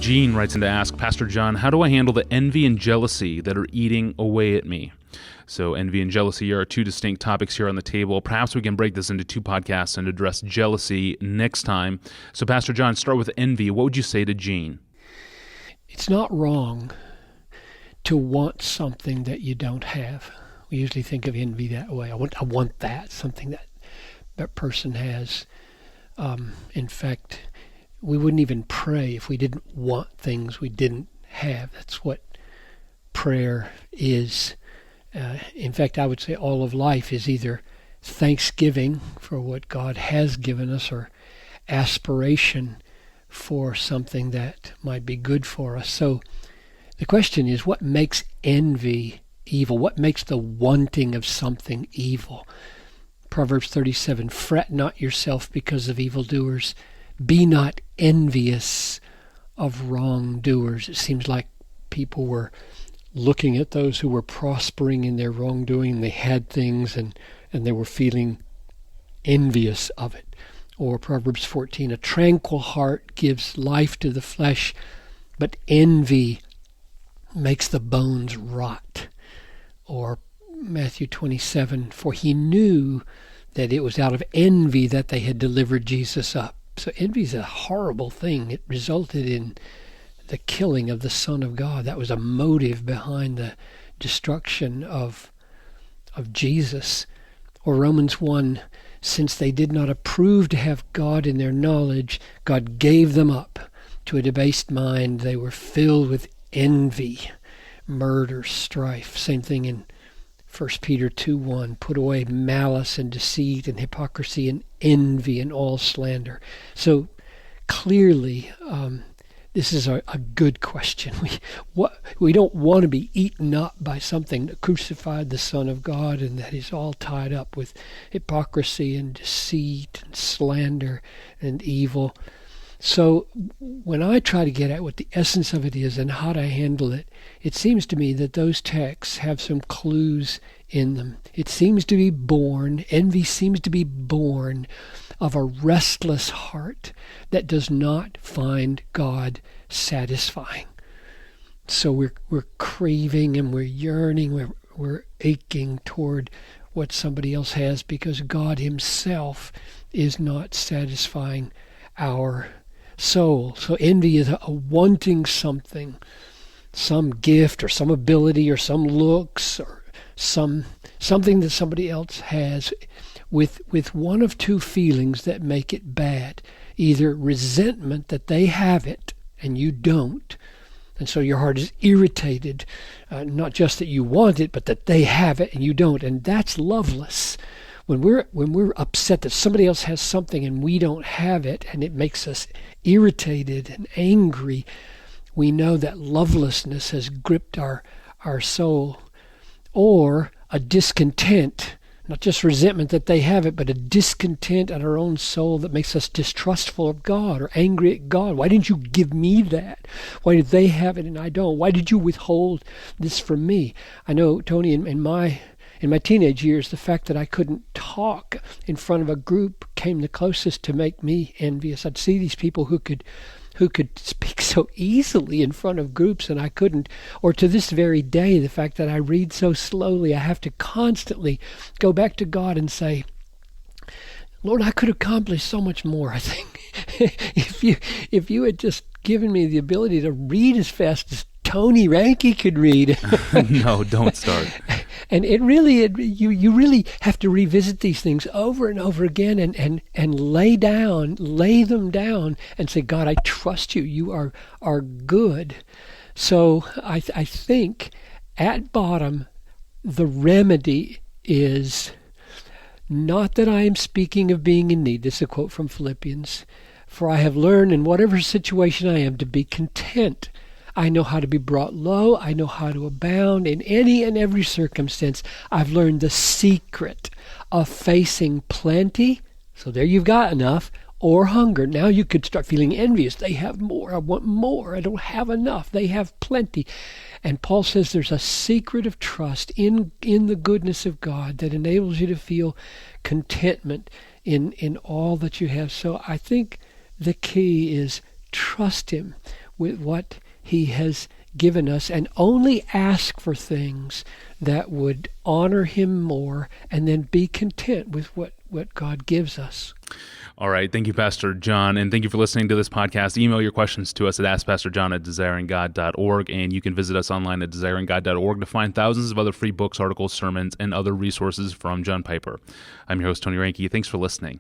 Gene writes in to ask, Pastor John, how do I handle the envy and jealousy that are eating away at me? So envy and jealousy are two distinct topics here on the table. Perhaps we can break this into two podcasts and address jealousy next time. So Pastor John, start with envy. What would you say to Gene? It's not wrong to want something that you don't have. We usually think of envy that way. I want that, something that person has. In fact, we wouldn't even pray if we didn't want things we didn't have. That's what prayer is. In fact, I would say all of life is either thanksgiving for what God has given us or aspiration for something that might be good for us. So the question is, what makes envy evil? What makes the wanting of something evil? Proverbs 37, fret not yourself because of evildoers. Be not envious of wrongdoers. It seems like people were looking at those who were prospering in their wrongdoing, and they had things, and they were feeling envious of it. Or Proverbs 14, a tranquil heart gives life to the flesh, but envy makes the bones rot. Or Matthew 27, for he knew that it was out of envy that they had delivered Jesus up. So envy is a horrible thing. It resulted in the killing of the Son of God. That was a motive behind the destruction of Jesus. Or Romans 1, since they did not approve to have God in their knowledge, God gave them up to a debased mind. They were filled with envy, murder, strife. Same thing in 1 Peter 2:1, put away malice and deceit and hypocrisy and envy and all slander. So clearly, this is a good question. We don't want to be eaten up by something that crucified the Son of God and that is all tied up with hypocrisy and deceit and slander and evil. So when I try to get at what the essence of it is and how to handle it, it seems to me that those texts have some clues in them. It seems to be envy seems to be born of a restless heart that does not find God satisfying. So we're craving and we're yearning, we're aching toward what somebody else has because God himself is not satisfying our soul. So envy is a wanting something, some gift or some ability or some looks or something that somebody else has with one of two feelings that make it bad. Either resentment that they have it and you don't, and so your heart is irritated, not just that you want it, but that they have it and you don't, and that's loveless. When we're upset that somebody else has something and we don't have it, and it makes us irritated and angry, we know that lovelessness has gripped our soul. Or a discontent, not just resentment that they have it, but a discontent in our own soul that makes us distrustful of God or angry at God. Why didn't you give me that? Why did they have it and I don't? Why did you withhold this from me? I know, Tony, in my teenage years, the fact that I couldn't talk in front of a group came the closest to make me envious. I'd see these people who could speak so easily in front of groups and I couldn't. Or to this very day, the fact that I read so slowly, I have to constantly go back to God and say, Lord, I could accomplish so much more, I think. if you had just given me the ability to read as fast as Tony Ranke could read. No, don't start. And you really have to revisit these things over and over again and lay them down and say, God, I trust you. You are good. So I think at bottom, the remedy is not that I am speaking of being in need. This is a quote from Philippians. For I have learned in whatever situation I am to be content. I know how to be brought low. I know how to abound in any and every circumstance. I've learned the secret of facing plenty. So there you've got enough. Or hunger. Now you could start feeling envious. They have more. I want more. I don't have enough. They have plenty. And Paul says there's a secret of trust in the goodness of God that enables you to feel contentment in all that you have. So I think the key is trust Him with what He has given us and only ask for things that would honor Him more, and then be content with what God gives us. All right. Thank you, Pastor John. And thank you for listening to this podcast. Email your questions to us at askpastorjohn@desiringgod.org. And you can visit us online at desiringgod.org to find thousands of other free books, articles, sermons, and other resources from John Piper. I'm your host, Tony Reinke. Thanks for listening.